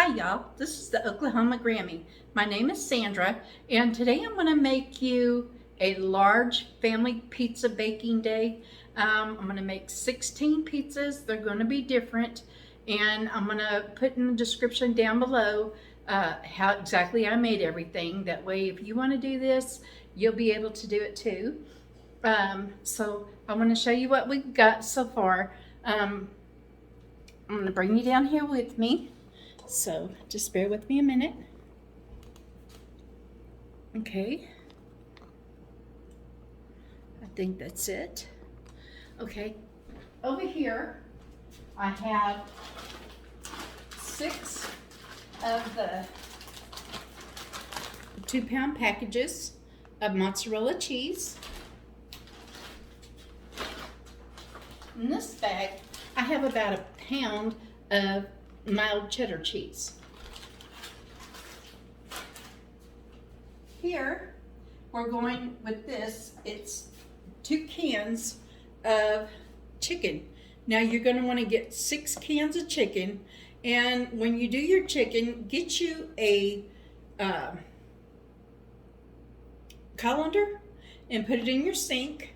Hi y'all, this is the Oklahoma Grammy. My name is Sandra, and today I'm going to make you a large family pizza baking day. I'm going to make 16 pizzas. They're going to be different, and I'm going to put in the description down below how exactly I made everything. That way, if you want to do this, you'll be able to do it too. So I'm going to show you what we've got so far. I'm going to bring you down here with me. So just bear with me a minute. Okay. I think that's it. Okay. Over here, I have 6 of the 2-pound packages of mozzarella cheese. In this bag, I have about a pound of mild cheddar cheese. Here, we're going with this. It's 2 cans of chicken. Now you're going to want to get 6 cans of chicken, and when you do your chicken, get you a colander and put it in your sink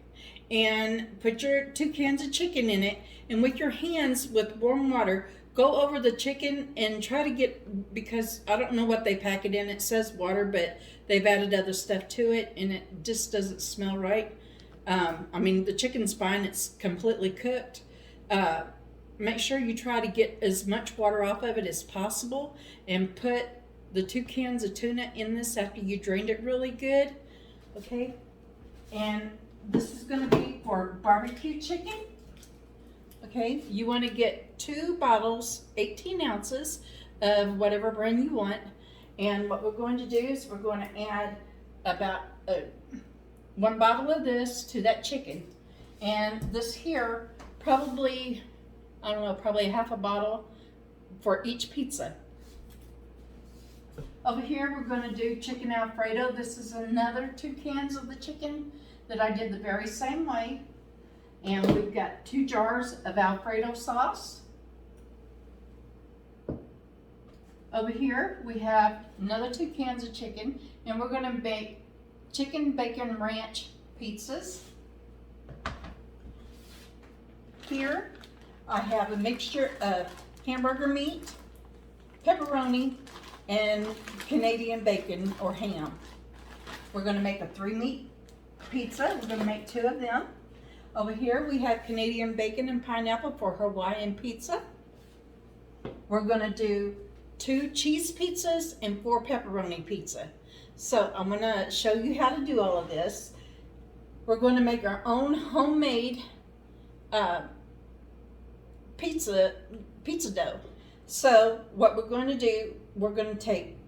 and put your 2 cans of chicken in it, and with your hands with warm water, go over the chicken and try to get, because I don't know what they pack it in. It says water, but they've added other stuff to it, and it just doesn't smell right. I mean, the chicken's fine. It's completely cooked. Make sure you try to get as much water off of it as possible, and put the 2 cans of tuna in this after you drained it really good. Okay? And this is going to be for barbecue chicken. Okay, you want to get 2 bottles, 18 ounces of whatever brand you want. And what we're going to do is we're going to add about 1 bottle of this to that chicken. And this here, probably, I don't know, probably half a bottle for each pizza. Over here, we're going to do chicken Alfredo. This is another 2 cans of the chicken that I did the very same way. And we've got 2 jars of Alfredo sauce. Over here, we have another 2 cans of chicken, and we're going to make chicken bacon ranch pizzas. Here, I have a mixture of hamburger meat, pepperoni, and Canadian bacon or ham. We're going to make a 3-meat pizza. We're going to make 2 of them. Over here we have Canadian bacon and pineapple for Hawaiian pizza. We're going to do 2 cheese pizzas and 4 pepperoni pizza. So I'm going to show you how to do all of this. We're going to make our own homemade pizza dough. So what we're going to do, we're going to take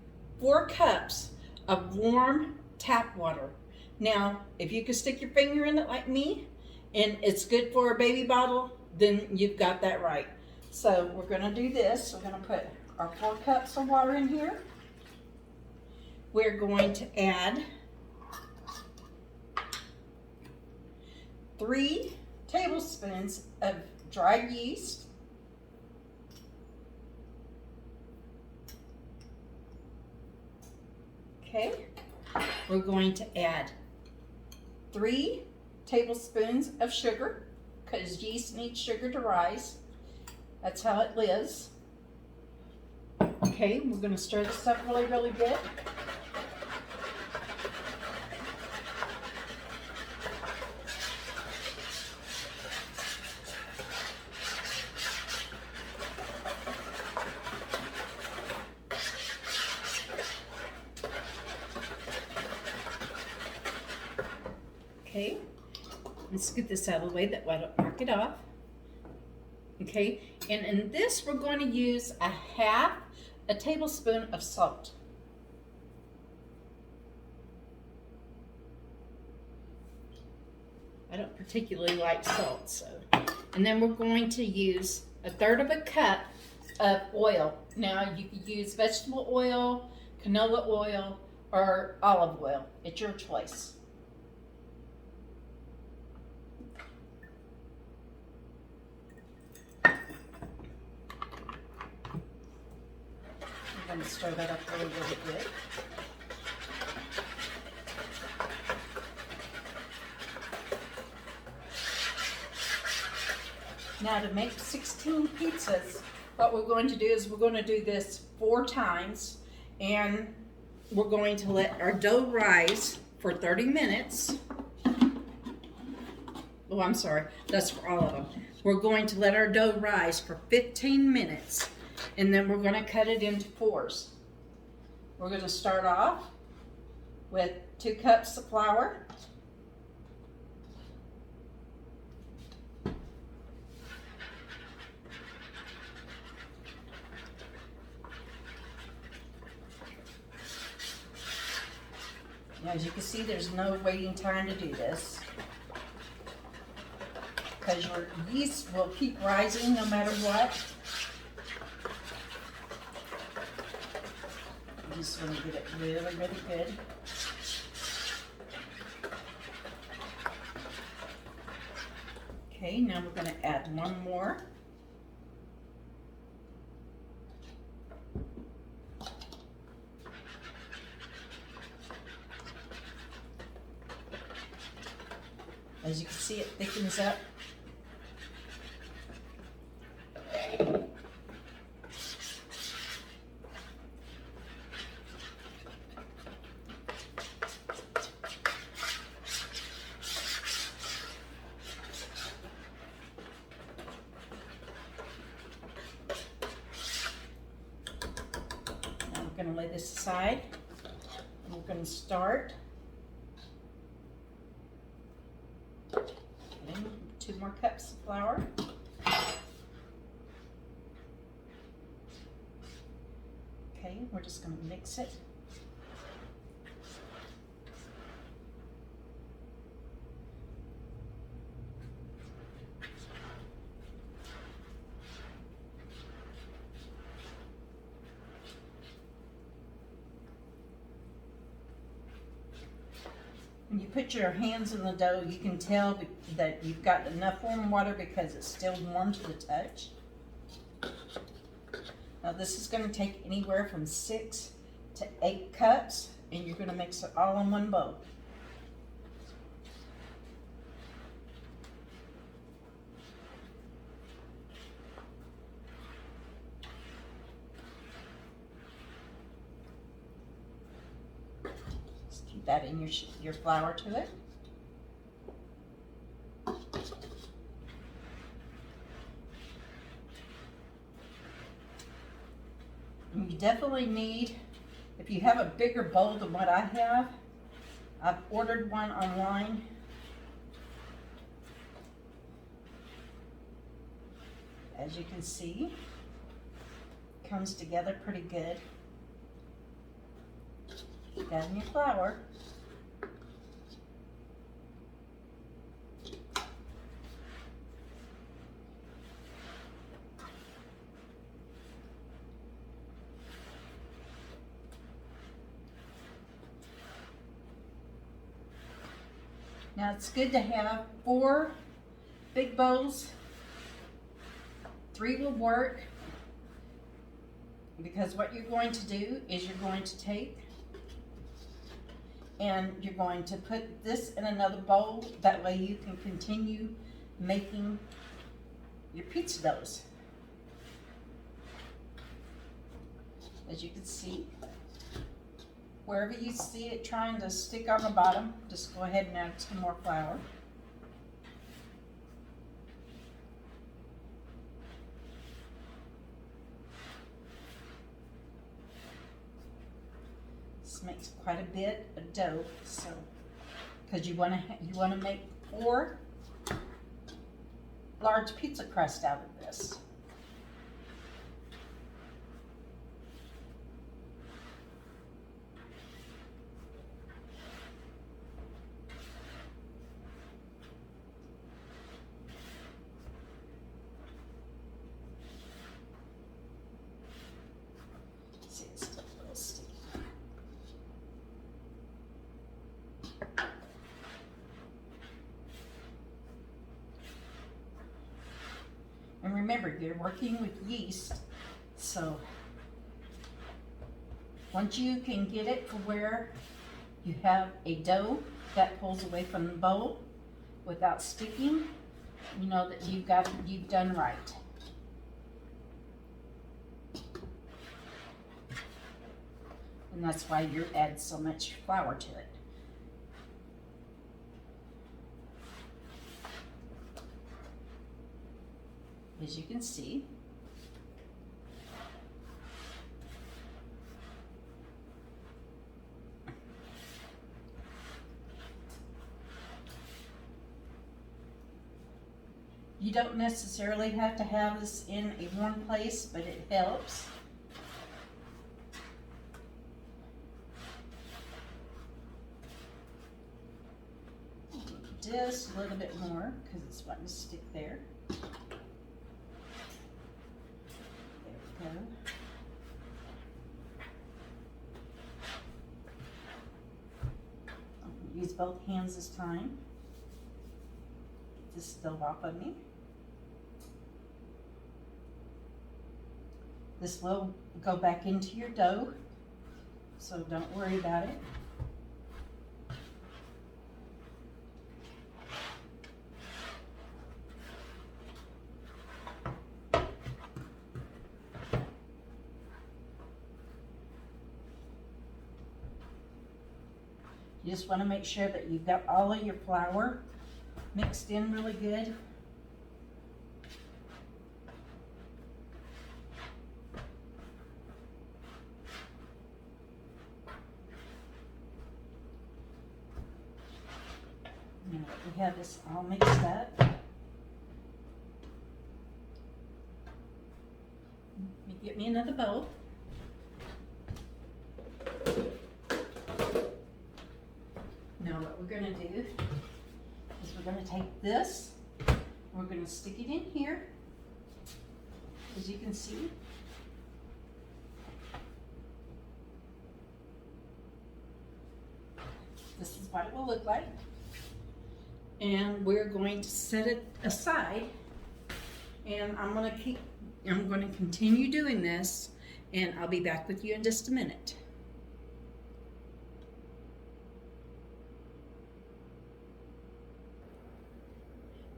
4 cups of warm tap water. Now, if you can stick your finger in it like me, and it's good for a baby bottle, then you've got that right. So we're going to do this. We're going to put our 4 cups of water in here. We're going to add 3 tablespoons of dried yeast. Okay. We're going to add 3 tablespoons of sugar, because yeast needs sugar to rise. That's how it lives. Okay, we're going to stir this up really, really good. Okay. Let's scoop this out of the way, that way I don't knock it off. Okay, and in this we're going to use a half a tablespoon of salt. I don't particularly like salt, so. And then we're going to use a 1/3 of a cup of oil. Now you could use vegetable oil, canola oil, or olive oil. It's your choice. going to stir that up really, really good. Now to make 16 pizzas, what we're going to do is we're going to do this 4 times, and we're going to let our dough rise for 30 minutes. Oh, I'm sorry, that's for all of them. We're going to let our dough rise for 15 minutes, and then we're going to cut it into 4s. We're going to start off with 2 cups of flour. Now, as you can see, there's no waiting time to do this, because your yeast will keep rising no matter what. You just want to get it really, really good. Okay, now we're going to add 1 more. As you can see, it thickens up. Now we're going to lay this aside. We're going to start. 2 more cups of flour. Okay, we're just going to mix it. When you put your hands in the dough, you can tell that you've got enough warm water because it's still warm to the touch. Now this is going to take anywhere from 6 to 8 cups, and you're going to mix it all in one bowl. That in your flour to it. And you definitely need, if you have a bigger bowl than what I have, I've ordered one online. As you can see, it comes together pretty good. Add in your flour. Now it's good to have 4 big bowls. 3 will work, because what you're going to do is you're going to take and you're going to put this in another bowl. That way you can continue making your pizza doughs. As you can see, wherever you see it trying to stick on the bottom, just go ahead and add some more flour. This makes quite a bit of dough, so because you want to make 4 large pizza crust out of this. See, it's still a little sticky. And remember, you're working with yeast, so Once you can get it to where you have a dough that pulls away from the bowl without sticking, you know that you've done right. And that's why you add so much flour to it. As you can see, you don't necessarily have to have this in a warm place, but it helps. Just a little bit more because it's wanting to stick there. There we go. I'm going to use both hands this time. Get this stove off of me. This will go back into your dough, so don't worry about it. You just want to make sure that you've got all of your flour mixed in really good. Now that we have this all mixed up, let me get me another bowl. Now what we're going to do is we're going to take this, we're going to stick it in here, as you can see. This is what it will look like. And we're going to set it aside, and I'm going to continue doing this, and I'll be back with you in just a minute.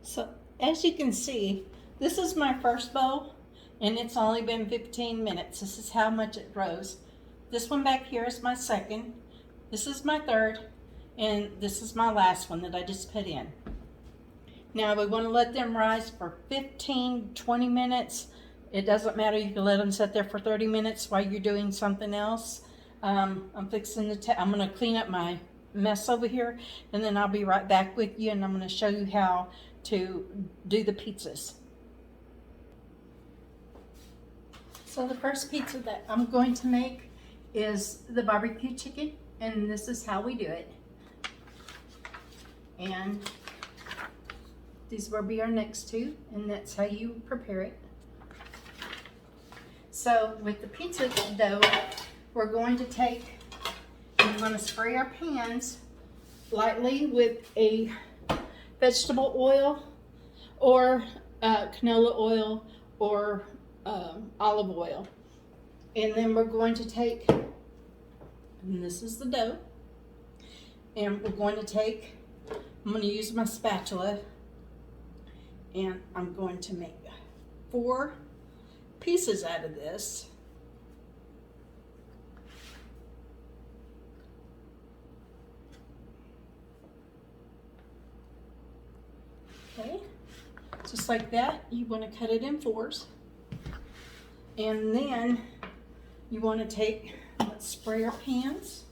So as you can see, this is my first bowl, and it's only been 15 minutes. This is how much it rose. This one back here is my second. This is my third, and this is my last one that I just put in. Now we want to let them rise for 15-20 minutes. It doesn't matter, you can let them sit there for 30 minutes while you're doing something else. I'm going to clean up my mess over here, and then I'll be right back with you, and I'm going to show you how to do the pizzas. So the first pizza that I'm going to make is the barbecue chicken, and this is how we do it. And these will be our next two, and that's how you prepare it. So with the pizza dough, we're going to take, and we're going to spray our pans lightly with a vegetable oil or canola oil or olive oil. And then we're going to take, and this is the dough, and we're going to take, I'm going to use my spatula, and I'm going to make 4 pieces out of this. Okay, just like that. You want to cut it in 4s. And then you want to take, let's spray our pans.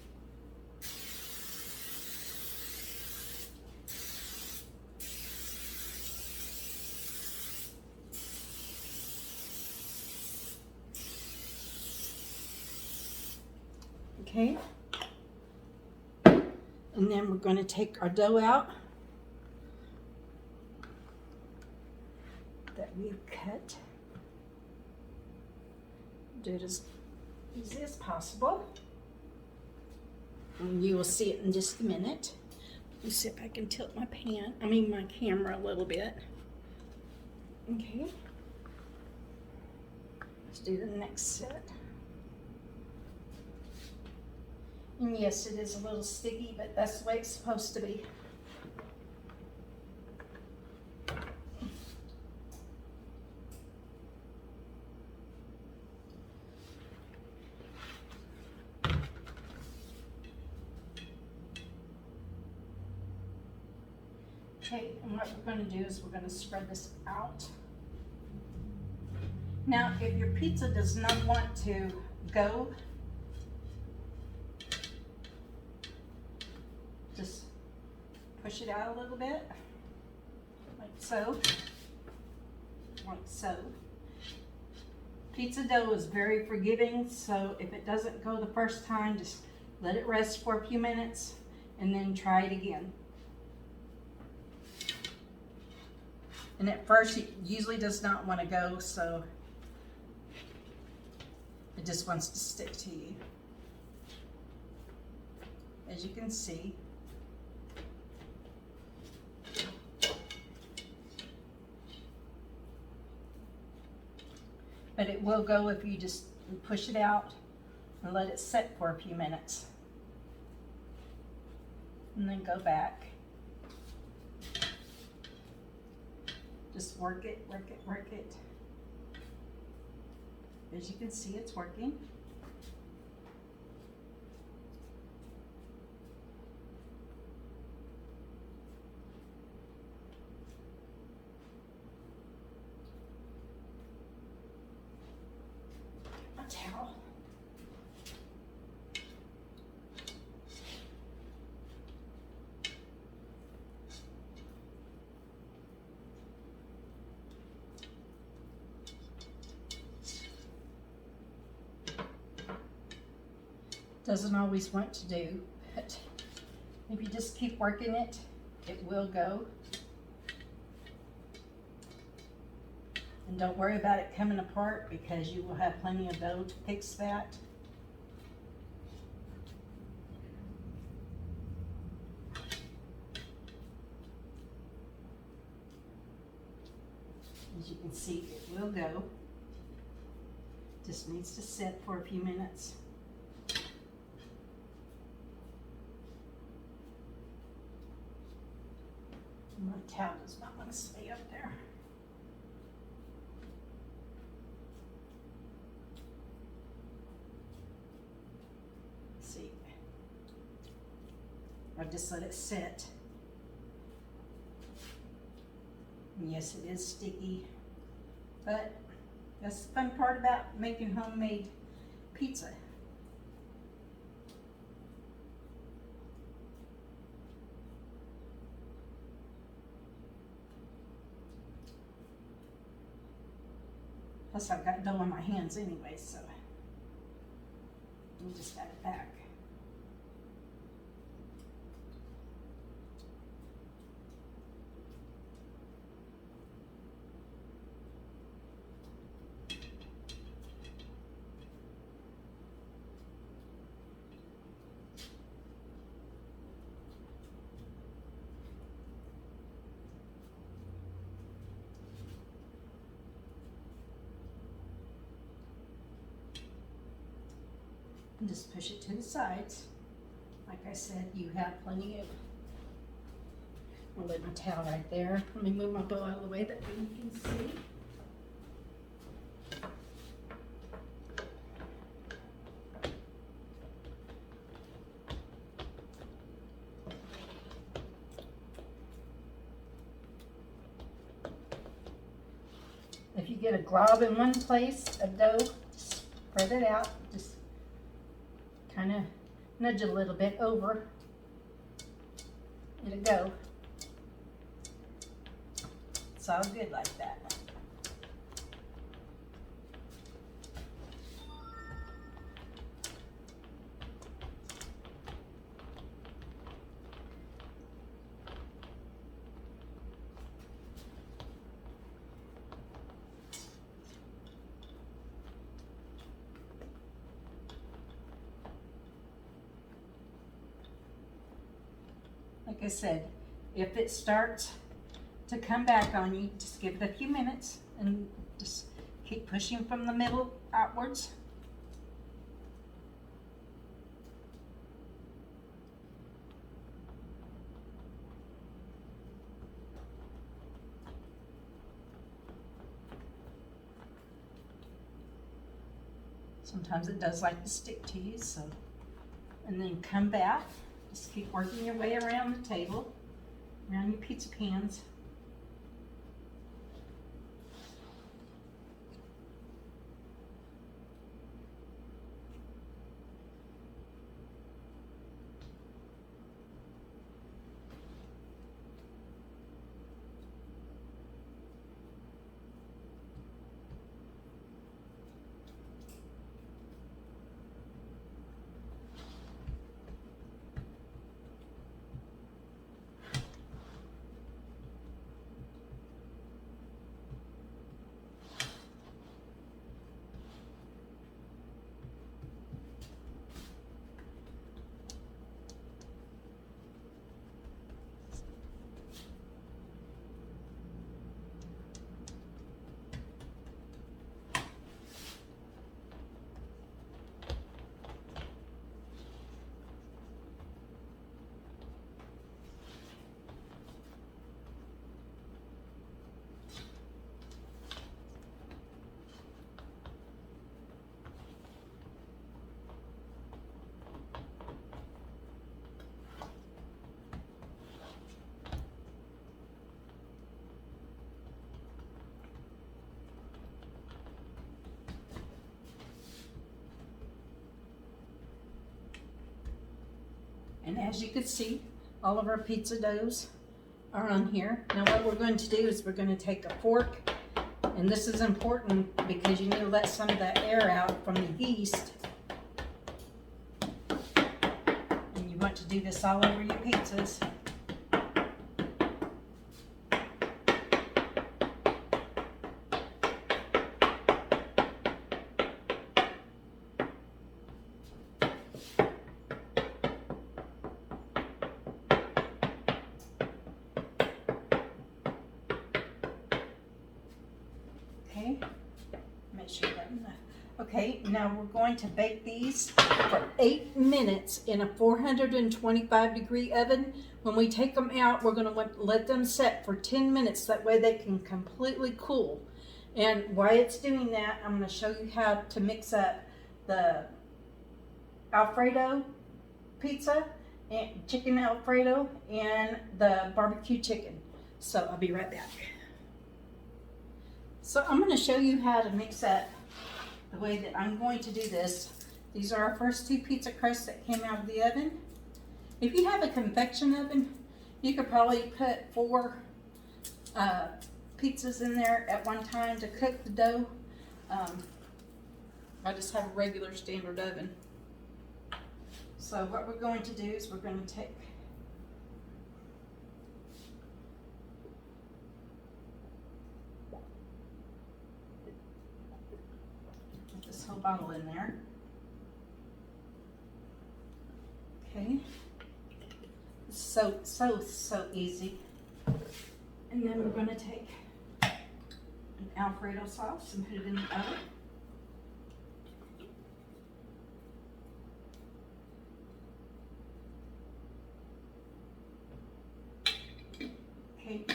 Okay, and then we're going to take our dough out that we've cut. Do it as easy as possible, and you will see it in just a minute. Let me see if I can tilt my my camera a little bit. Okay, let's do the next set. And yes, it is a little sticky, but that's the way it's supposed to be. Okay, and what we're going to do is we're going to spread this out. Now, if your pizza does not want to go, just push it out a little bit, like so, like so. Pizza dough is very forgiving, so if it doesn't go the first time, just let it rest for a few minutes and then try it again. And at first, it usually does not want to go, so it just wants to stick to you. As you can see. But it will go if you just push it out and let it set for a few minutes. And then go back. Just work it, work it, work it. As you can see, it's working. A towel. Doesn't always want to do, but if you just keep working it, it will go. And don't worry about it coming apart because you will have plenty of dough to fix that. As you can see, it will go. Just needs to sit for a few minutes. My towel does not want to stay up there. Let's see. I'll just let it sit. And yes, it is sticky, but that's the fun part about making homemade pizza. Plus I've got dough on my hands anyway, so we'll just add it back. And just push it to the sides. Like I said, you have plenty of. I'll leave my towel right there. Let me move my bowl out of the way that you can see. If you get a glob in one place of dough, just spread it out. Just kind of nudge it a little bit over. It'll go. It's all good like that. Like I said, if it starts to come back on you, just give it a few minutes and just keep pushing from the middle outwards. Sometimes it does like to stick to you, so. And then come back, just keep working your way around the table, around your pizza pans. And as you can see, all of our pizza doughs are on here. Now what we're going to do is we're going to take a fork, and this is important because you need to let some of that air out from the yeast. And you want to do this all over your pizzas. Okay, make sure you have enough. Okay, now we're going to bake these for 8 minutes in a 425-degree oven. When we take them out, we're going to let them set for 10 minutes. That way they can completely cool. And while it's doing that, I'm going to show you how to mix up the Alfredo pizza, and chicken Alfredo, and the barbecue chicken. So I'll be right back. So I'm going to show you how to mix up the way that I'm going to do this. These are our first 2 pizza crusts that came out of the oven. If you have a convection oven, you could probably put 4 pizzas in there at one time to cook the dough. I just have a regular standard oven. So what we're going to do is we're going to take this whole bottle in there. Okay. So easy. And then we're going to take an Alfredo sauce and put it in the oven. Okay.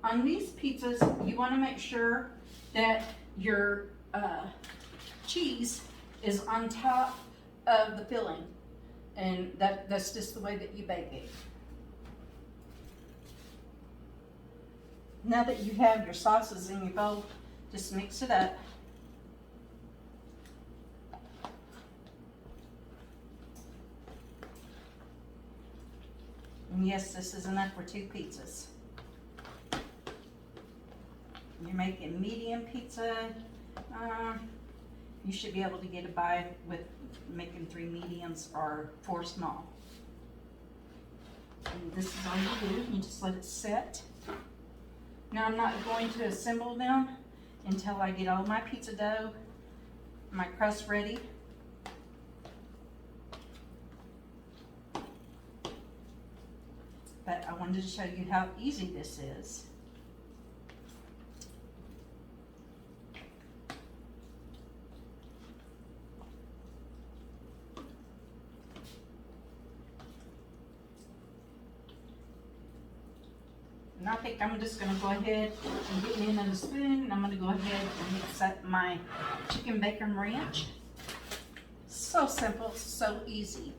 On these pizzas, you want to make sure that your cheese is on top of the filling, and that's just the way that you bake it. Now that you have your sauces in your bowl, just mix it up. And yes, this is enough for 2 pizzas. You're making medium pizza, you should be able to get by with making 3 mediums or 4 small. And this is all you do. You just let it set. Now I'm not going to assemble them until I get all my pizza dough, my crust ready. But I wanted to show you how easy this is. And I think I'm just going to go ahead and get me another spoon, and I'm going to go ahead and mix up my chicken bacon ranch. so simple, so easy.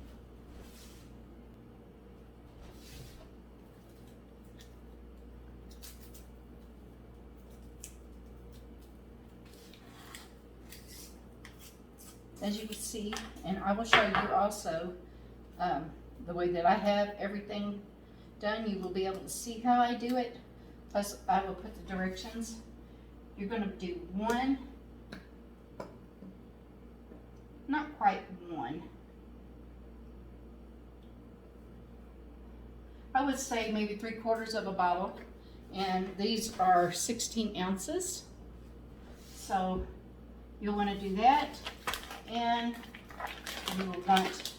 As you can see, and I will show you also the way that I have everything done. You will be able to see how I do it. Plus, I will put the directions. You're going to do one, not quite one. I would say maybe 3/4 of a bottle, and these are 16 ounces. So you'll want to do that, and you will want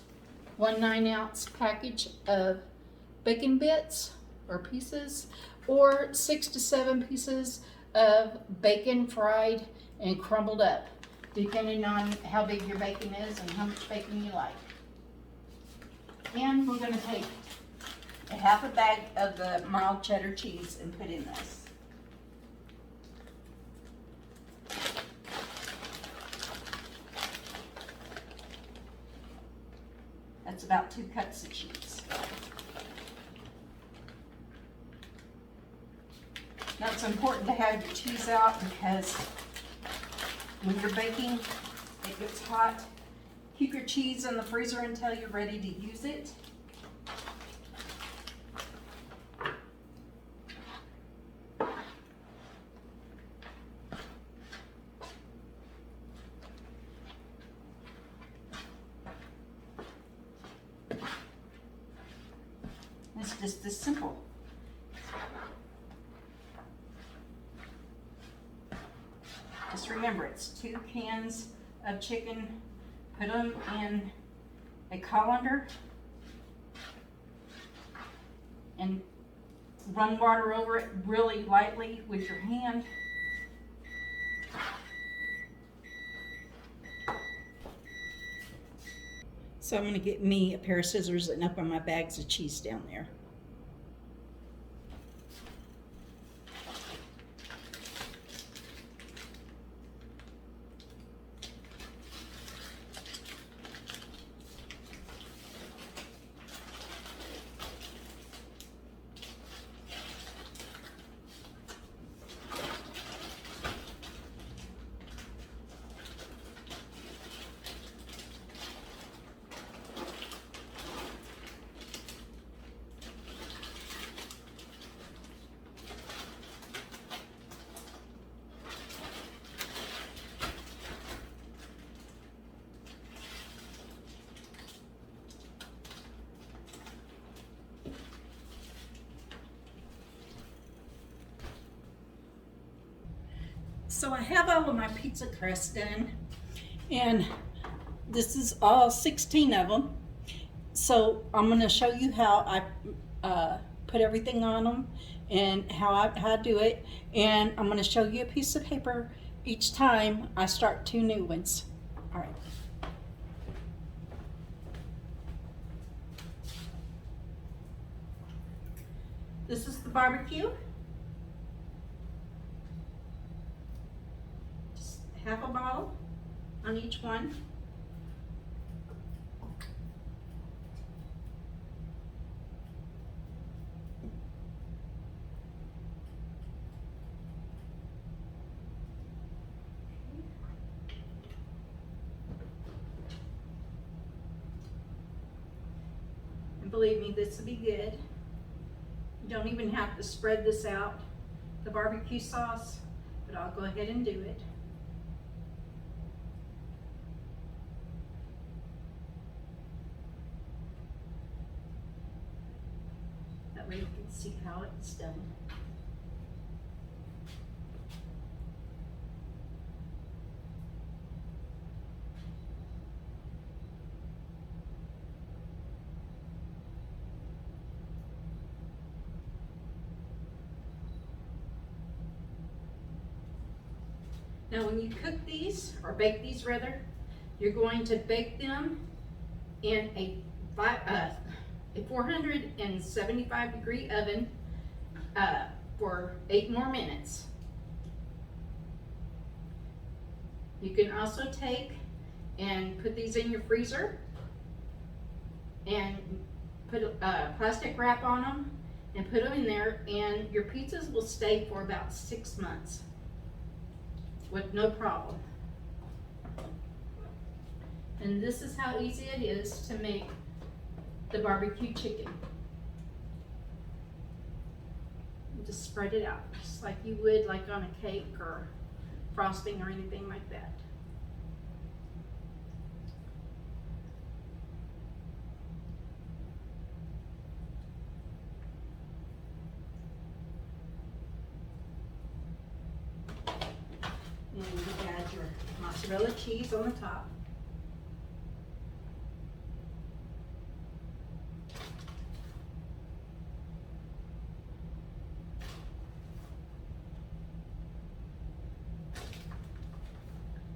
1 9-ounce package of bacon bits or pieces, or 6 to 7 pieces of bacon fried and crumbled up, depending on how big your bacon is and how much bacon you like. And we're going to take a 1/2 bag of the mild cheddar cheese and put in this. That's about 2 cups of cheese. Now it's important to have your cheese out because when you're baking, it gets hot. Keep your cheese in the freezer until you're ready to use it. It's just this simple. Just remember, it's 2 cans of chicken. Put them in a colander and run water over it really lightly with your hand. So I'm going to get me a pair of scissors and open my bags of cheese down there. So I have all of my pizza crust done, and this is all 16 of them. So I'm going to show you how I put everything on them and how I do it, and I'm going to show you a piece of paper each time I start 2 new ones. All right. This is the barbecue. Just 1/2 bottle on each one. And believe me, this will be good. You don't even have to spread this out, the barbecue sauce, but I'll go ahead and do it. That way you can see how it's done. Now when you cook these, or bake these rather, you're going to bake them in a 475 degree oven for 8 more minutes. You can also take and put these in your freezer and put a plastic wrap on them and put them in there, and your pizzas will stay for about 6 months with no problem. And this is how easy it is to make the barbecue chicken. Just spread it out just like you would like on a cake or frosting or anything like that. And you add your mozzarella cheese on the top.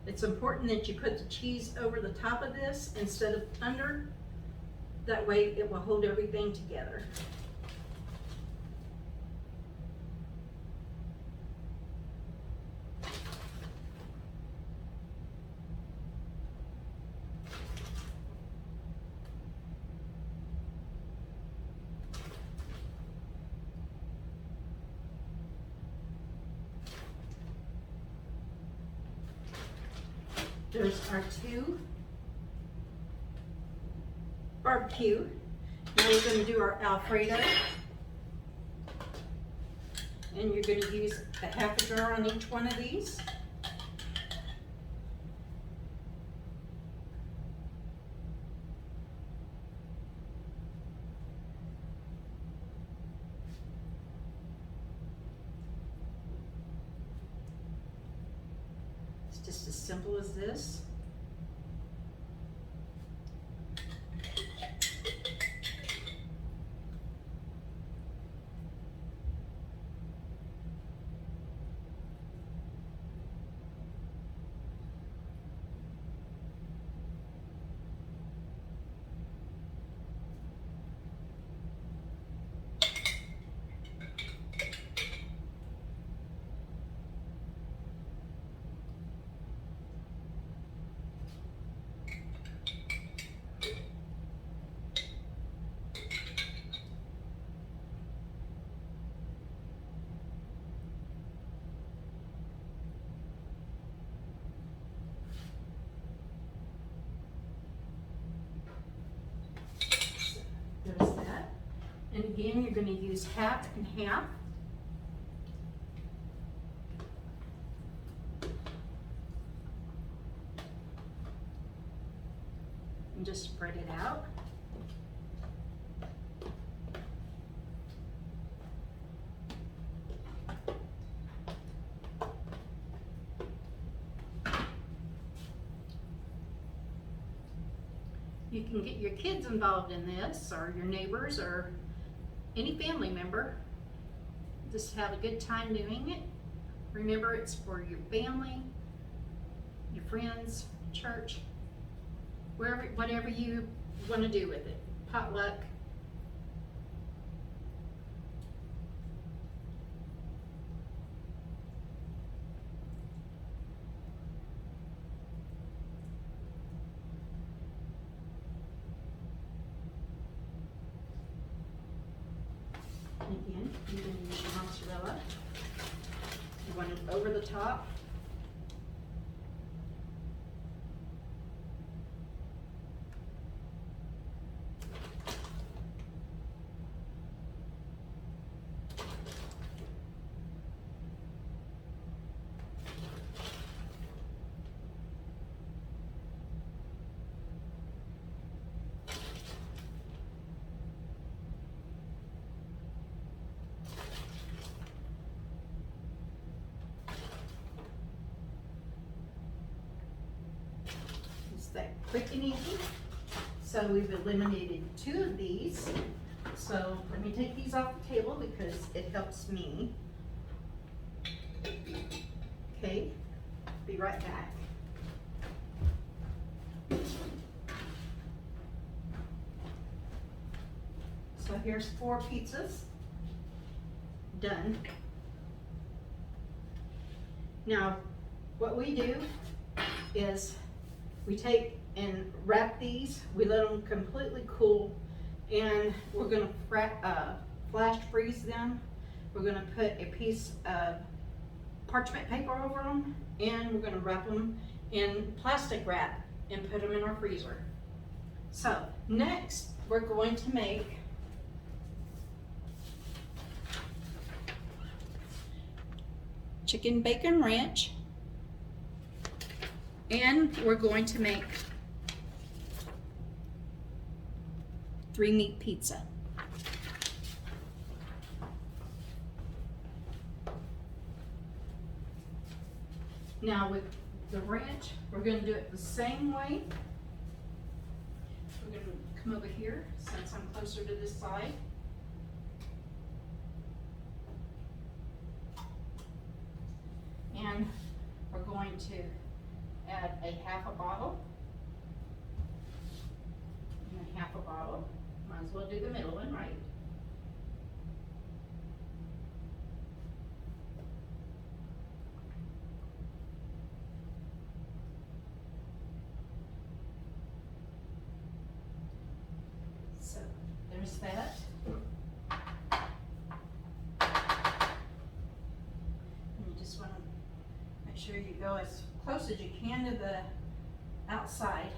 It's important that you put the cheese over the top of this instead of under. That way it will hold everything together. There's our 2 barbecue. Now we're going to do our Alfredo. And you're going to use a half a jar on each one of these. Just as simple as this. There's that. And again, you're going to use half and half. And just spread it out. You can get your kids involved in this, or your neighbors, or any family member. Just have a good time doing it. Remember, it's for your family, your friends, church, wherever, whatever you want to do with it. Potluck. Again, you're going to use your mozzarella. You want it over the top. That quick and easy. So we've eliminated 2 of these. So let me take these off the table because it helps me. Okay, be right back. So here's 4 pizzas done. Now what we do is we take and wrap these, we let them completely cool, and we're gonna flash freeze them. We're gonna put a piece of parchment paper over them, and we're gonna wrap them in plastic wrap and put them in our freezer. So next, we're going to make chicken bacon ranch, and we're going to make 3-meat pizza. Now with the ranch, we're going to do it the same way. We're going to come over here since I'm closer to this side. And we're going to add a half a bottle and a half a bottle. Might as well do the middle one, right? So there's that. And you just want to make sure you go as close as you can to the outside.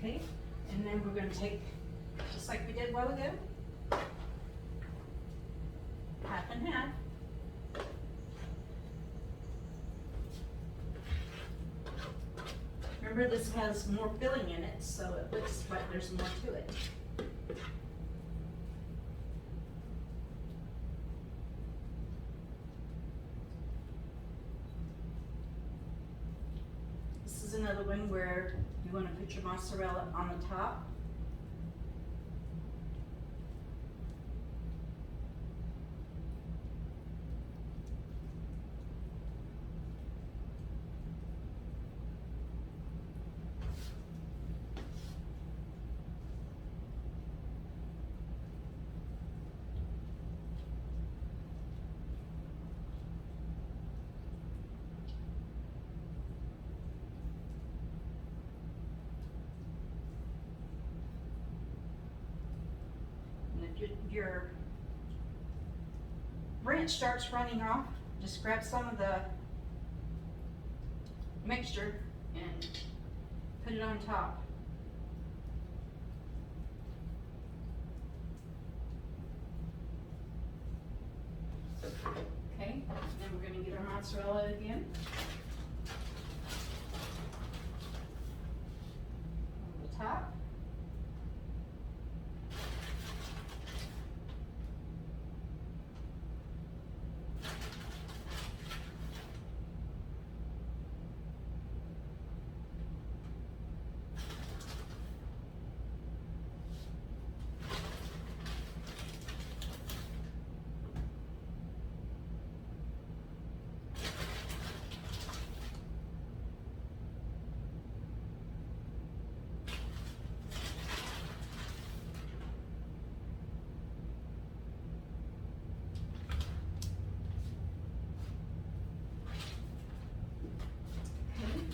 Okay, and then we're going to take, just like we did a while ago, half and half. Remember, this has more filling in it, so it looks like there's more to it. This is another one where you want to put your mozzarella on the top. Your ranch starts running off, just grab some of the mixture and put it on top. Okay, and then we're going to get our mozzarella again. On the top.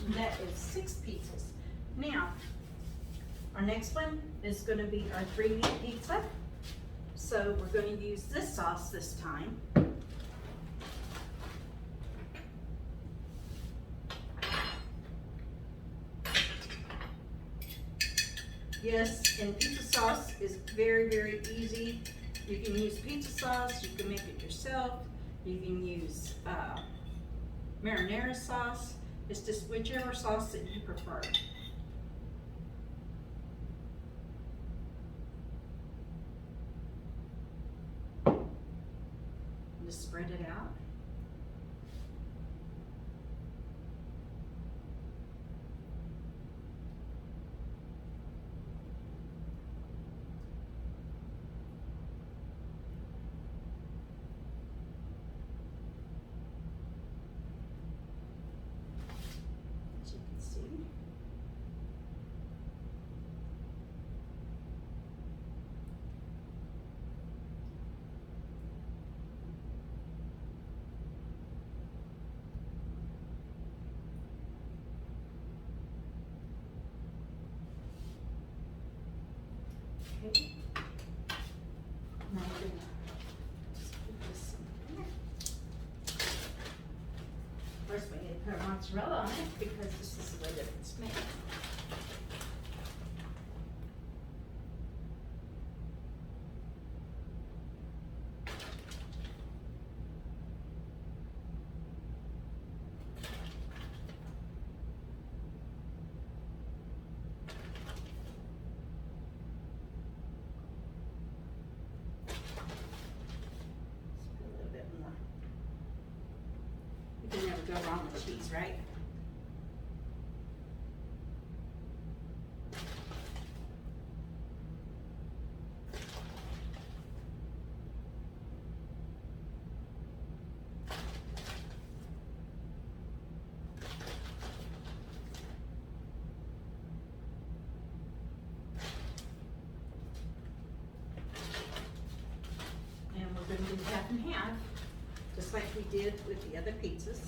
That is 6 pizzas. Now, our next one is going to be our 3-meat pizza. So we're going to use this sauce this time. Yes, and pizza sauce is very, very easy. You can use pizza sauce, you can make it yourself, you can use marinara sauce. It's just whichever sauce that you prefer. Just spread it out. Okay. Now we're gonna just put this in there. First we need to put mozzarella on it because this is the way that it's made. You can never go wrong with cheese, right? And we're going to do half and half, just like we did with the other pizzas.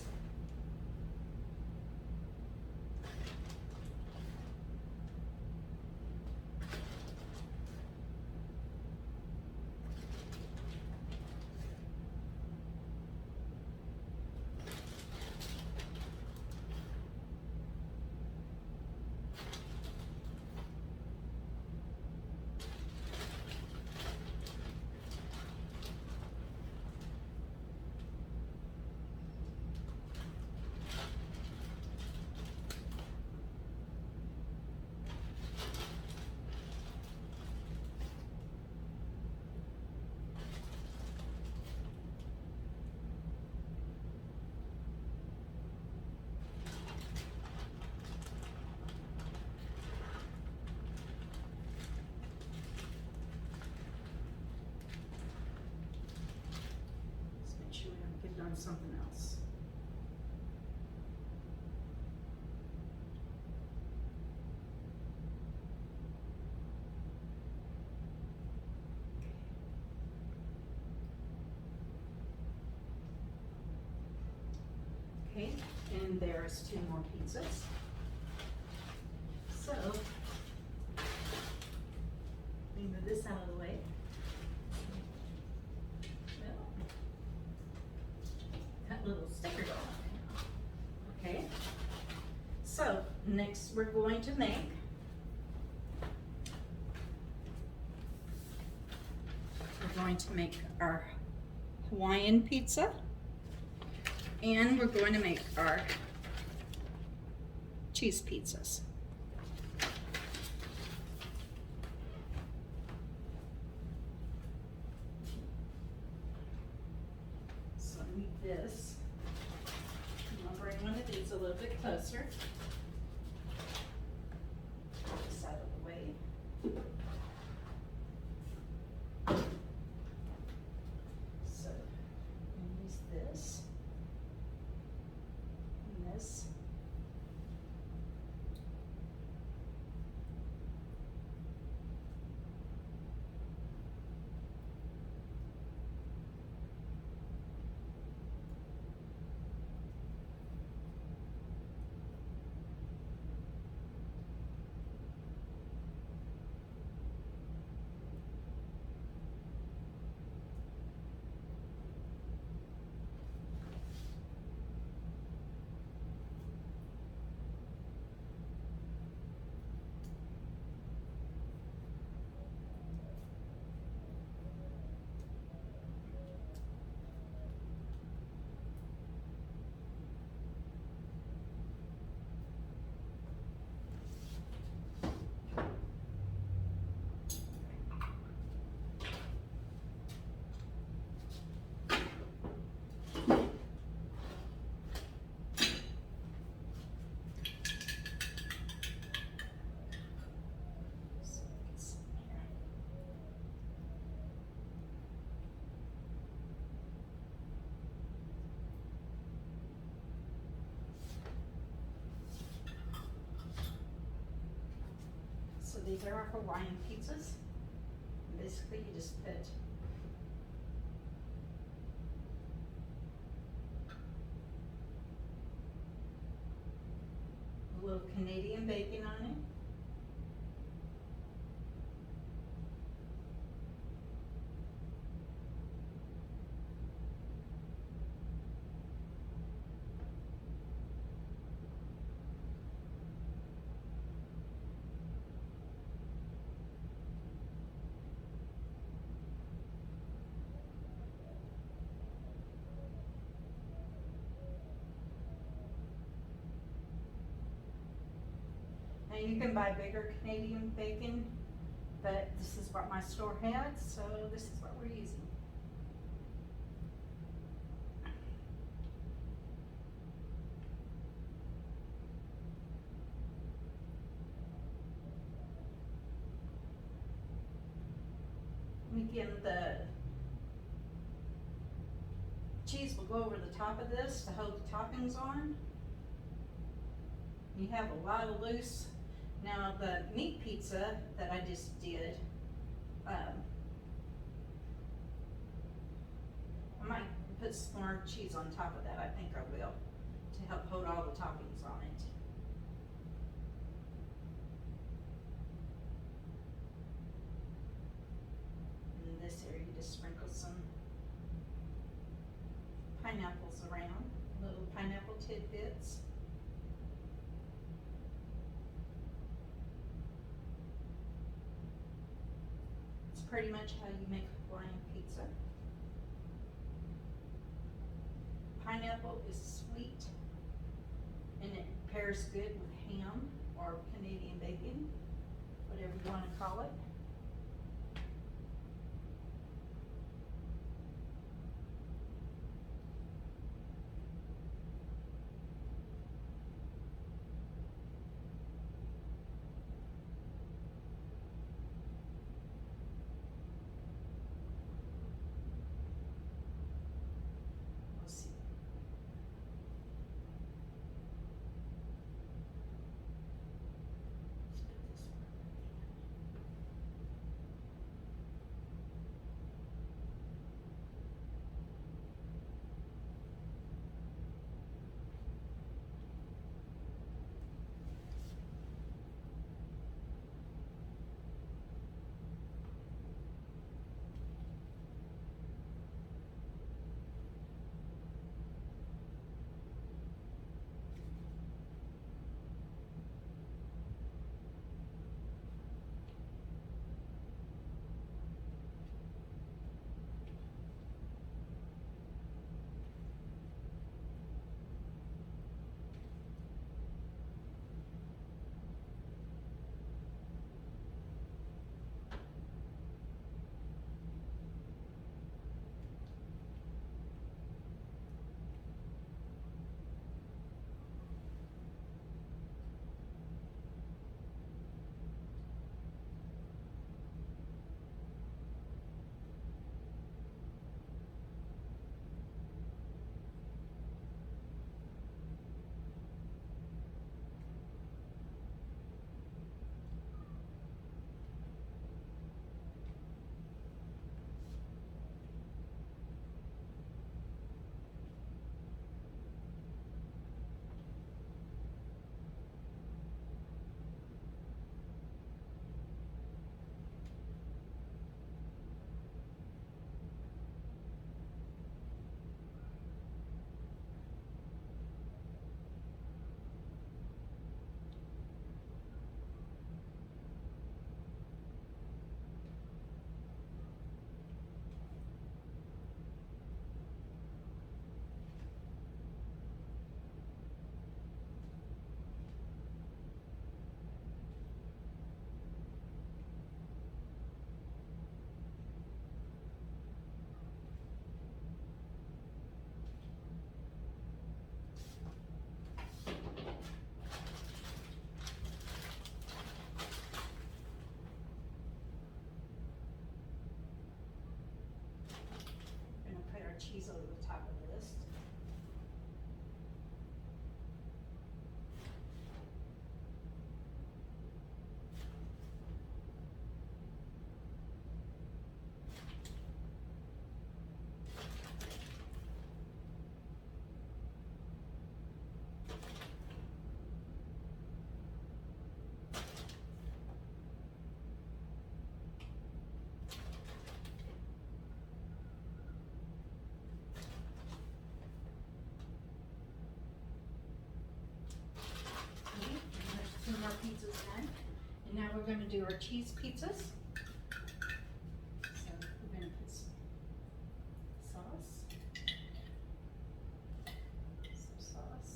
On something else. Okay, and there's 2 more pizzas. So, let me move this out of the way. Little sticker on it. Okay, so next we're going to make our Hawaiian pizza, and we're going to make our cheese pizzas. So I need this. I'm gonna bring one of these a little bit closer. Get this out of the way. So I'm gonna use this and this. So these are our Hawaiian pizzas. Basically, you just put a little Canadian bacon on it. Now you can buy bigger Canadian bacon, but this is what my store had, so this is what we're using. Again, the cheese will go over the top of this to hold the toppings on. You have a lot of loose. Now the meat pizza that I just did, I might put some more cheese on top of that. I think I will, to help hold all the toppings on it. In this area, you just sprinkle some pineapples around, little pineapple tidbits. It's pretty much how you make Hawaiian pizza. Pineapple is sweet and it pairs good with ham or Canadian bacon, whatever you want to call it. Cheese over the top of this. Two more pizzas done. And now we're going to do our cheese pizzas. So we're going to put some sauce. Some sauce.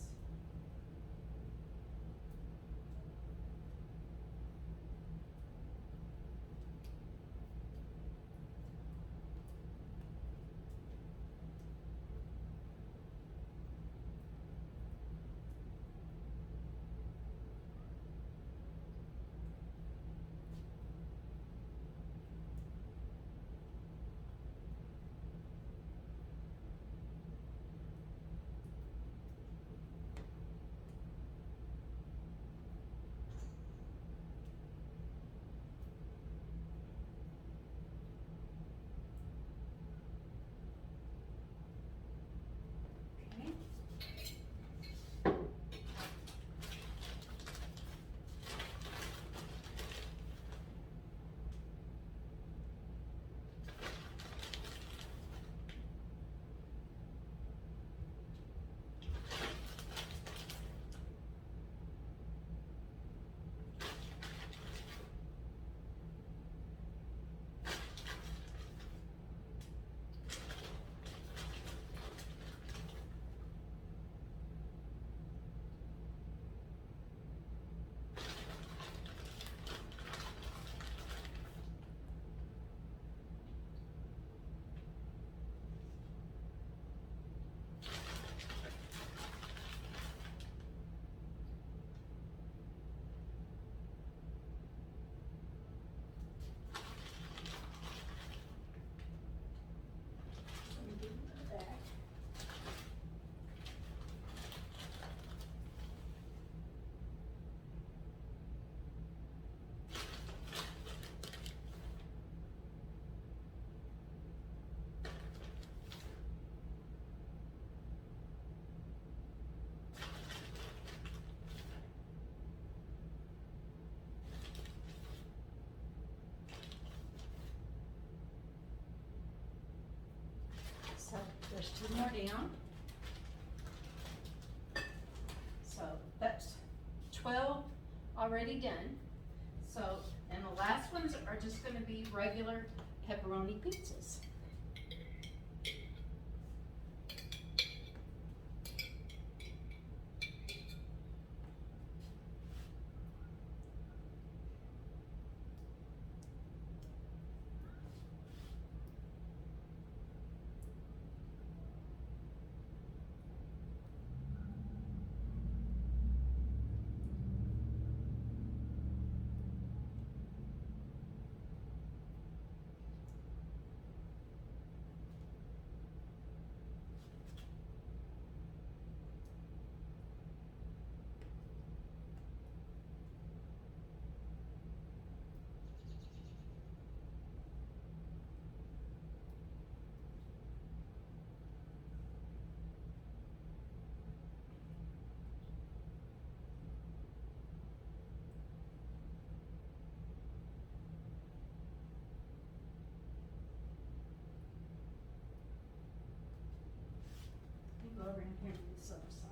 There's 2 more down. So that's 12 already done. So, and the last ones are just going to be regular pepperoni pizzas. Go over in here to this other side.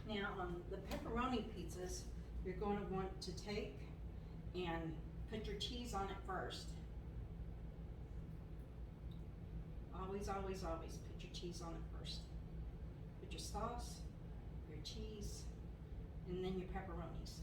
Now on the pepperoni pizzas, you're going to want to take and put your cheese on it first. Always, always, always put your cheese on it first. Put your sauce, your cheese, and then your pepperonis.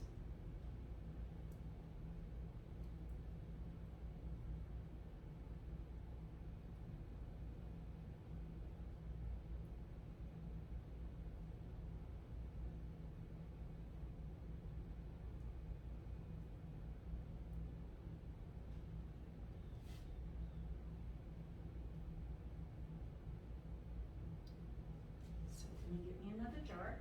So let me get me another jar.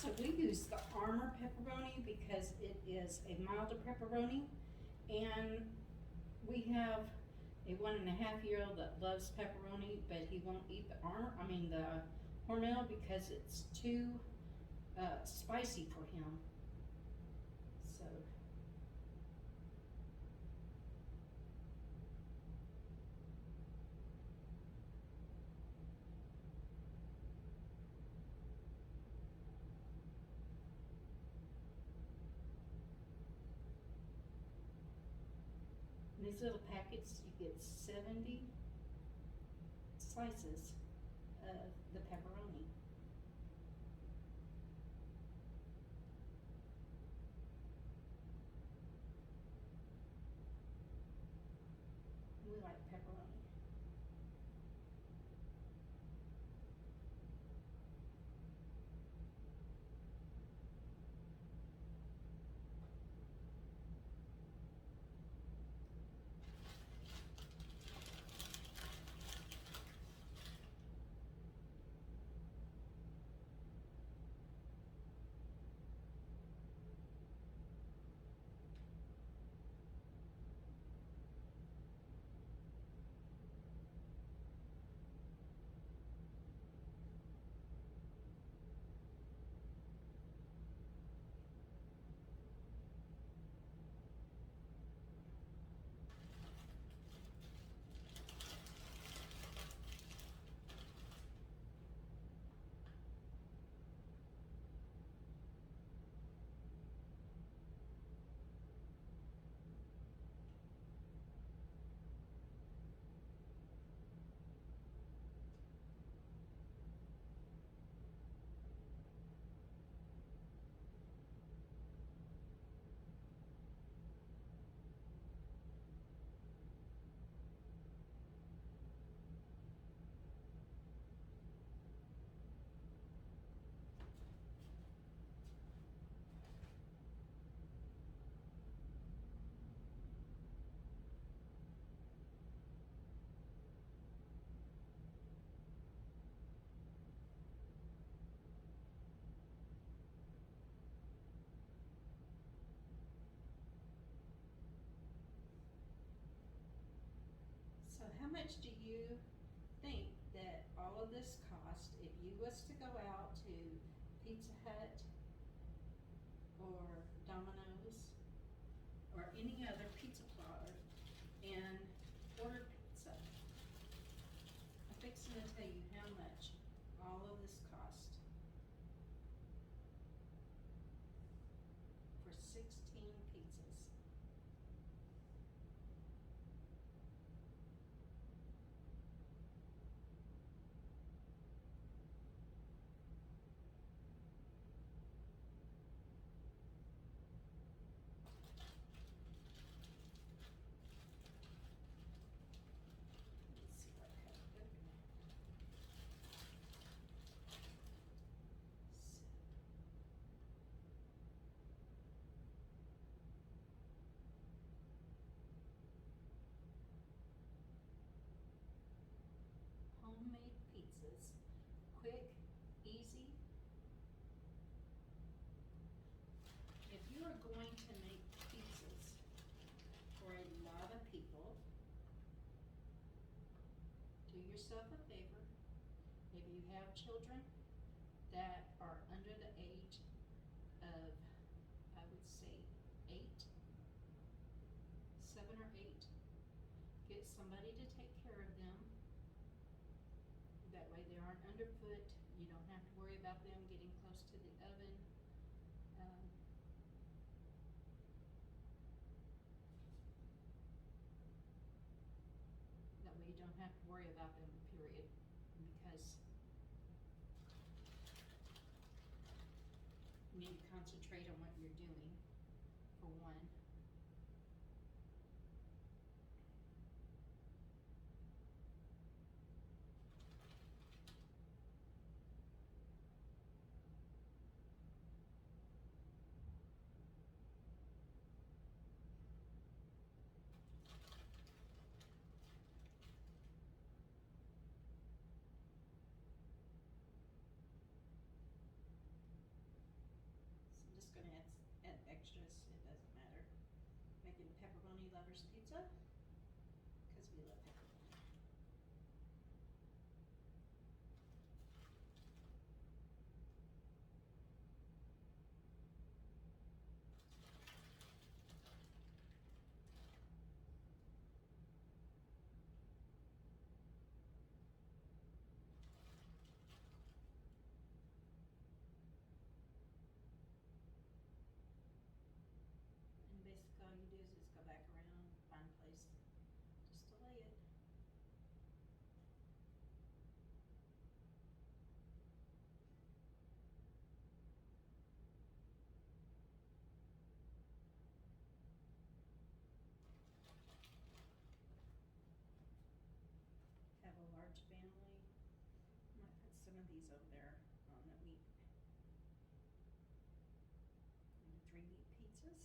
So we use the Armor pepperoni because it is a milder pepperoni, and we have a 1.5-year-old that loves pepperoni, but he won't eat the the Hormel because it's too spicy for him. So. These little packets, you get 70 slices of the pepperoni. We like pepperoni. So how much do you think that all of this cost if you was to go out to Pizza Hut or Domino's or any other pizza parlor and order pizza? I'm fixing to tell you how much all of this cost for 16 pizzas. Homemade pizzas, quick, easy. If you are going to make pizzas for a lot of people, do yourself a favor. If you have children that are under the age of, I would say 7 or 8, get somebody to take care of them. That way they aren't underfoot. You don't have to worry about them getting close to the oven. That way you don't have to worry about them, period. Because you need to concentrate on what you're doing, for one. Pepperoni Lovers Pizza, because we love pepperoni. And basically all you do is just go back around, find a place just to lay it. Have a large family, might put some of these over there on the meat. And 3 meat pizzas.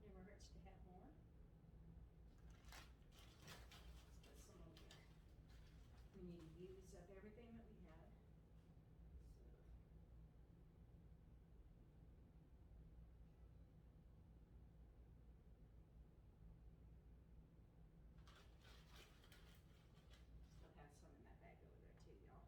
Never hurts to have more. Let's put some over there. We need to use up everything that we had. Still have some in that bag over there too, y'all.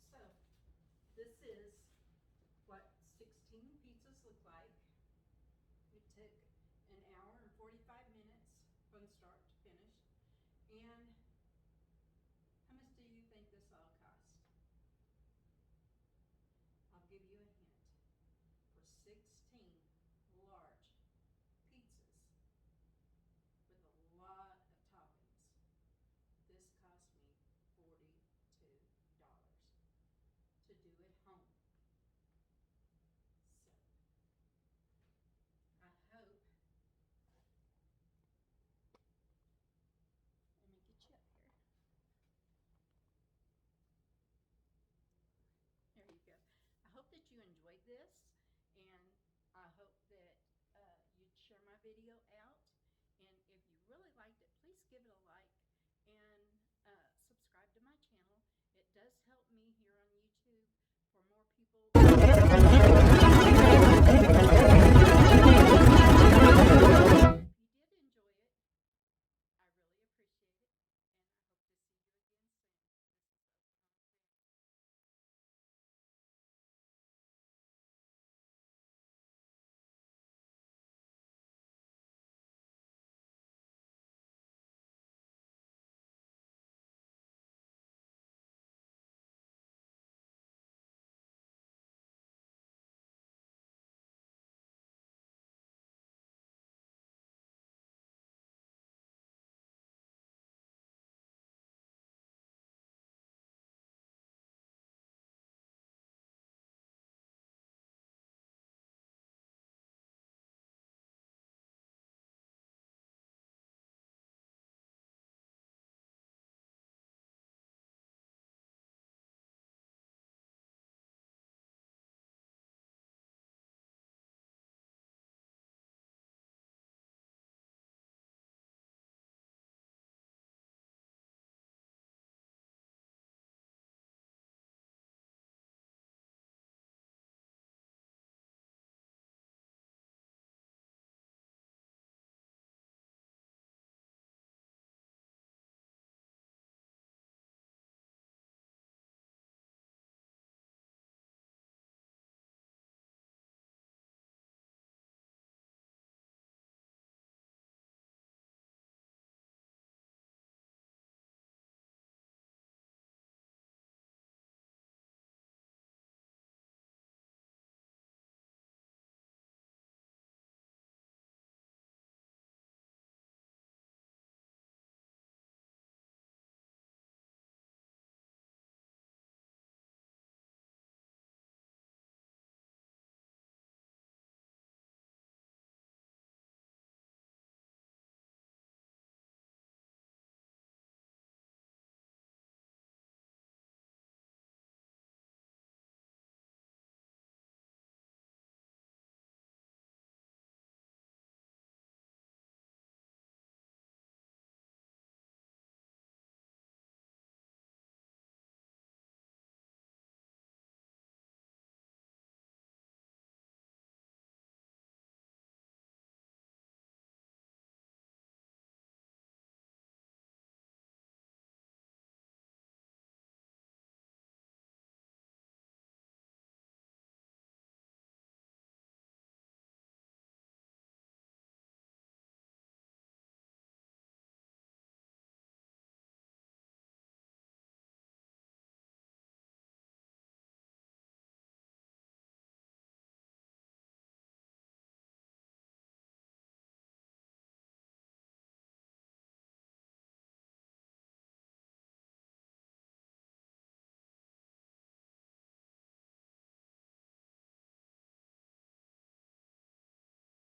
So, this is what 16 pizzas look like. It took an hour and 45 minutes from start to finish. And how much do you think this all cost? I'll give you a hint. For 16 large pizzas with a lot of toppings, this cost me $42 to do at home. So, I hope, let me get you up here. There you go. I hope that you enjoyed this, and I hope that you'd share my video out. And if you really liked it, please give it a like and subscribe to my channel. It does help me here.